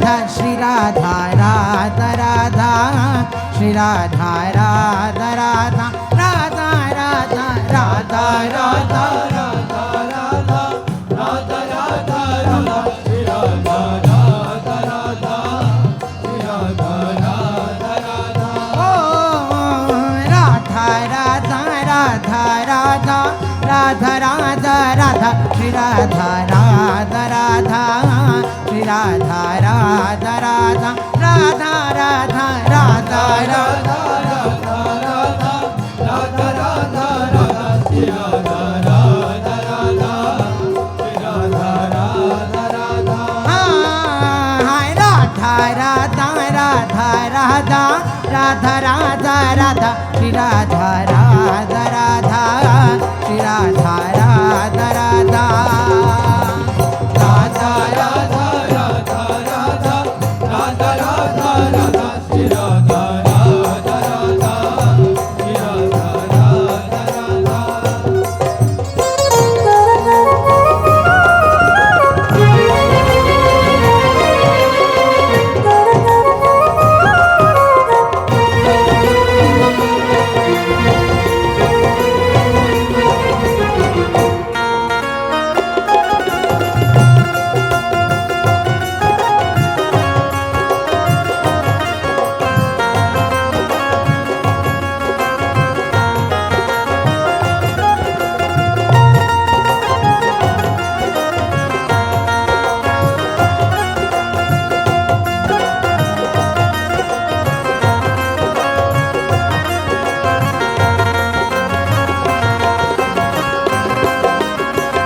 Radha Shri Radha Radha Radha Shri Radha Radha Radha Radha Radha Radha Radha Radha Radha Radha Radha Radha Shri Radha Radha Radha Shri Radha Radha Radha ओ Radha Radha Radha Radha Radha Radha Radha Shri Radha Radha Radha Shri Radha Radha Radha Radha Radha Radha Radha Radha Radha Radha Radha Radha Shri Radha Radha Radha Shri Radha Radha Radha हाय Radha Radha Radha Radha Radha Radha Radha Shri Radha Radha Radha Shri Radha Radha Radha Radha Radha Radha Radha Radha Radha Radha Shri Radha Radha Radha Shri Radha Radha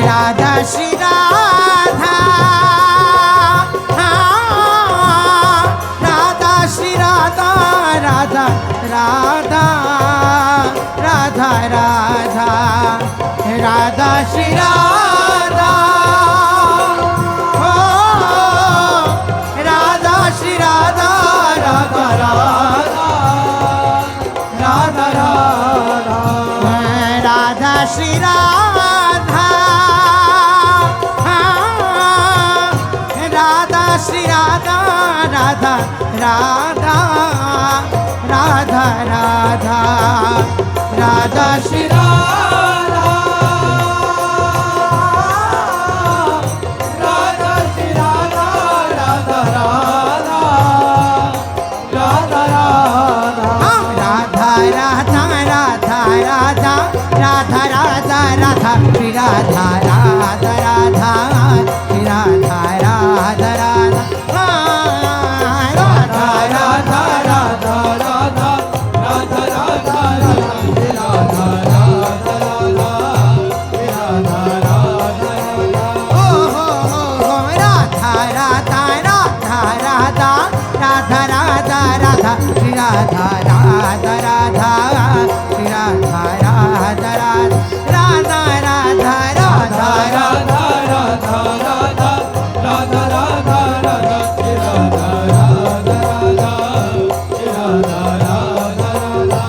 Radha Shri Radha Radha Shri Radha Radha Radha Radha Radha Radha Shri Radha Radha Shri Radha Radha Radha Radha Radha Radha Shri Radha Shri Radha Radha Radha Radha Radha Radha Shri Radha Radha Shri Radha Radha Radha Radha Radha Radha Radha Radha Radha Radha Radha Radha Shri Radha Radha Radha Shri Radha Radha Radha Shri Radha Radha Radha Shri Radha Radha Radha Radha Radha Radha Radha Radha Radha Radha Radha Shri Radha Radha Radha Shri Radha Radha Radha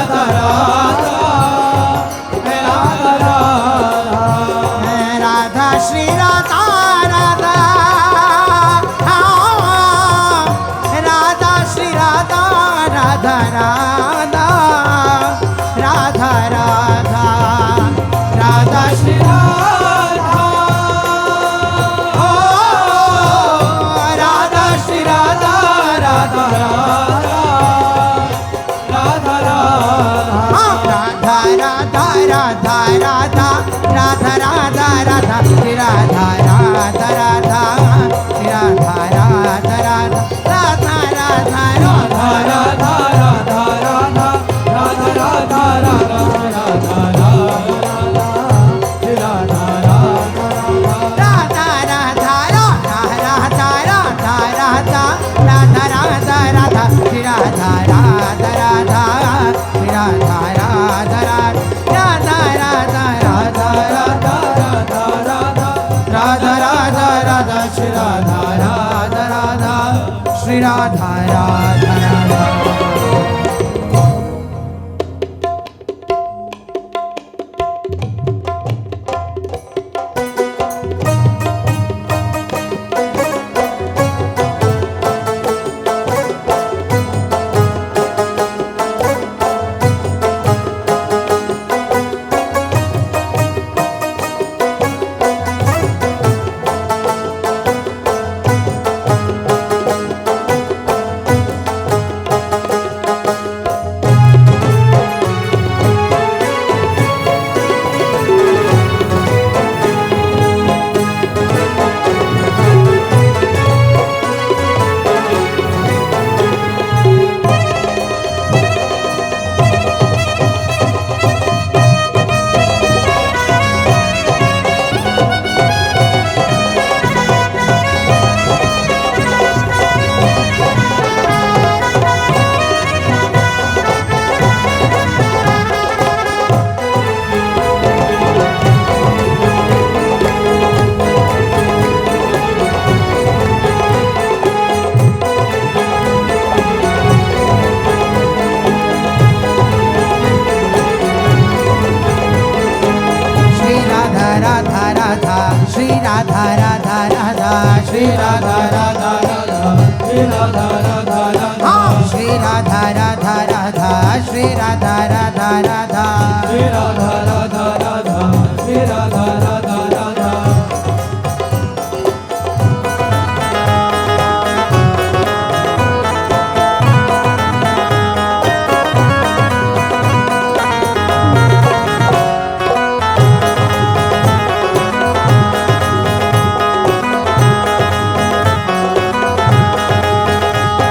Radha Radha Radha Radha Shri Radha Radha Radha Shri Radha Radha Radha Radha Radha Radha Shri Radha Radha Shri Radha Radha Radha Radha Radha Radha Radha Radha Radha Radha Shri Radha Radha Radha Shri Radha Radha Radha Radha Radha Radha Radha Radha Radha Radha Radha Radha Shri Radha Radha Radha Radha Radha Radha Radha Radha Radha Radha Shri Radha Radha Radha Shri Radha Radha Radha Radha Radha Radha Radha Radha Radha Shri Radha Radha Radha Shri Radha Radha Radha Shri Radha Radha Radha Shri Radha Radha Radha Shri Radha Radha Radha Shri Radha Radha Radha Shri Radha Radha Radha Shri Radha Radha Radha Shri Radha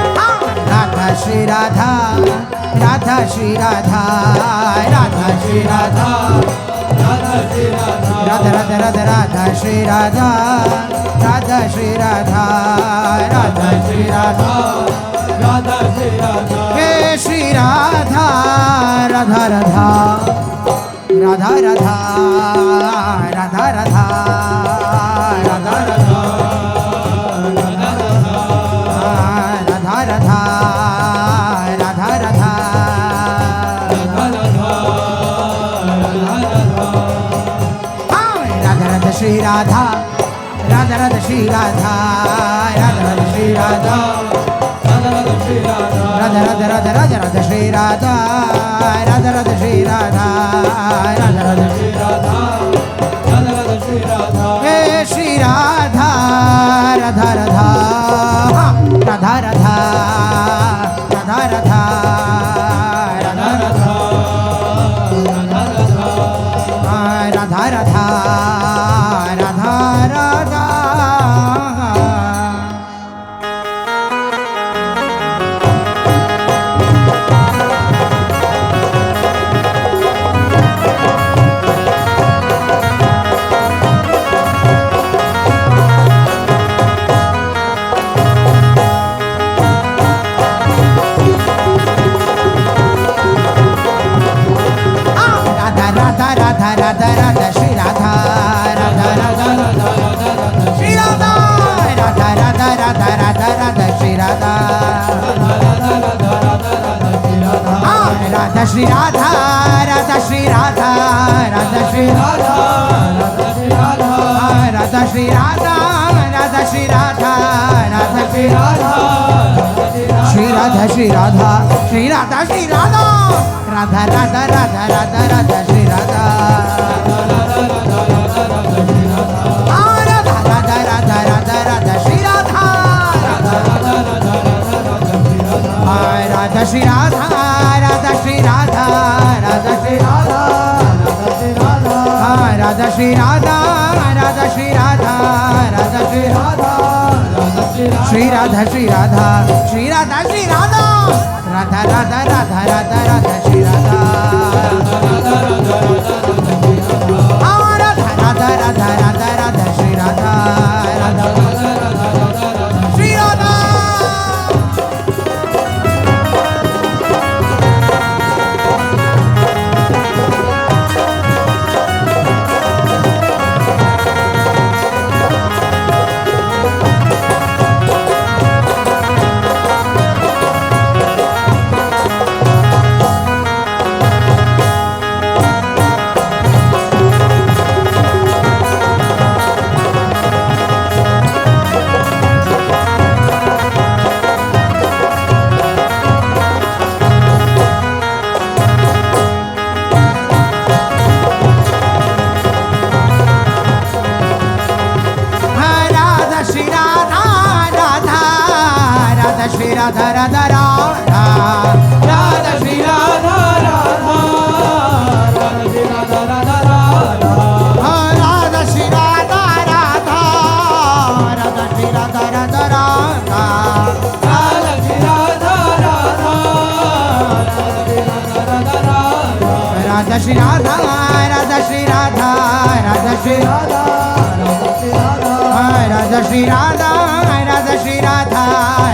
Radha Radha Shri Radha Radha Shri Radha Radha Shri Radha Radha Shri Radha Radha Radha Radha Radha Shri Radha Radha Shri Radha Radha Shri Radha Radha Shri Radha हे Shri Radha Radha Radha Radha Radha Radha Radha Radha Radha Shri Radha Radha Radha Shri Radha Radha Radha Shri Radha Radha Radha Shri Radha Radha Radha Radha Radha Radha Shri Radha Radha Radha Shri Radha Radha Radha Shri Radha Radha Radha Shri Radha हे Shri Radha Radha Radha Radha Radha Radha Radha Radha Radha Radha Radha Shri Radha Radha Shri Radha Radha Shri Radha Radha Shri Radha Radha Shri Radha Radha Shri Radha Shri Radha Shri Radha Shri Radha Shri Radha Radha Radha Radha Radha Radha Shri Radha Radha Radha Radha Radha Radha Shri Radha Radha Shri Radha Radha Shri Radha Radha Shri Radha Radha Shri Radha Radha Shri Radha Radha Shri Radha Shri Radha Shri Radha Shri Radha Shri Radha Radha Radha Radha Radha Radha Shri Radha Radha Radha Radha Radha Radha Shri Radha Radha Shri Radha Radha Radha Radha Radha Shri Radha Radha Radha Shri Radha Radha Radha Shri Radha Radha Radha Radha Shri Radha Radha Radha Shri Radha Radha Shri Radha Radha Shri Radha Radha Shri Radha Radha Shri Radha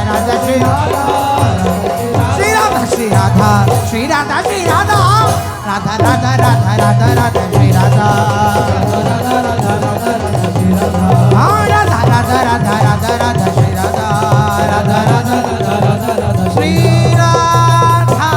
Radha Shri Radha Shri Radha Shri Radha Shri Radha Radha Radha Radha Radha Radha Shri Radha Radha Radha Radha Radha Radha Shri Radha Radha Radha Shri Radha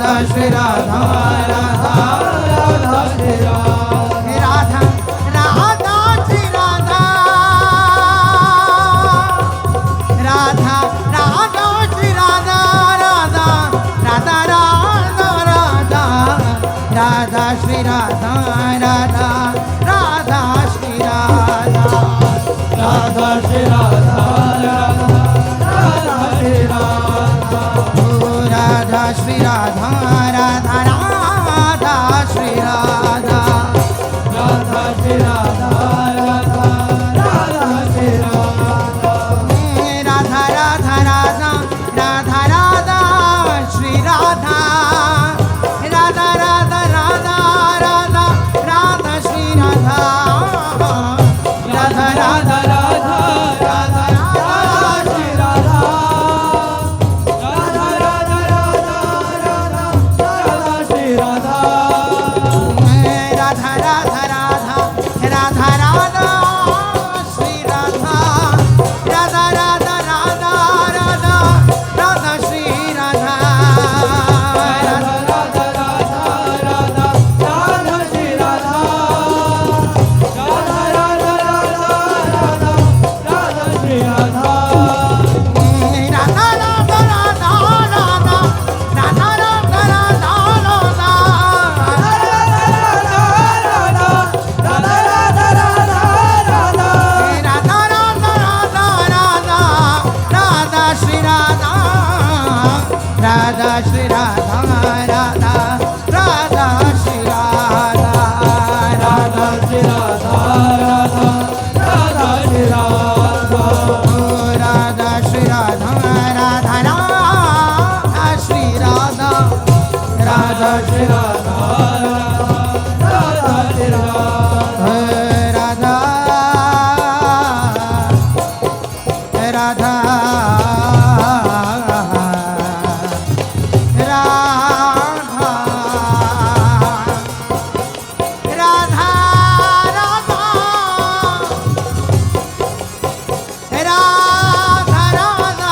Radha Shri Radha Radha Radha Shri Radha Radha Shri Radha Radha Radha Shri Radha Radha Radha Radha Radha Radha Shri Radha Radha Radha Shri Radha Radha Shri Radha Radha Shri Radha Radha Shri Radha Radha Radha Shri Radha Radha Shri Radha Radha Radha Shri Radha Radha Radha Radha Radha Radha Shri Radha Radha Radha Radha Radha Radha Shri Radha Radha Radha Radha Radha Radha Shri Radha Radha Radha Radha Radha Radha Shri Radha Radha Radha Radha Radha Radha Shri Radha Radha Radha Radha Radha Radha Shri Radha Radha Radha Radha Radha Radha Shri Radha Radha Radha Radha Radha Radha Shri Radha Radha Radha Radha Radha Radha Radha Radha Radha Radha Radha Radha Radha Radha Radha Radha Radha Shri Radha Radha Shri Radha Radha Radha Shri Radha Radha Shri Radha Radha Radha Shri Radha Radha Shri Radha Radha Radha Shri Radha Radha Shri Radha Radha Shri Radha Radha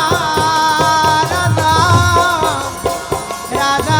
Radha Radha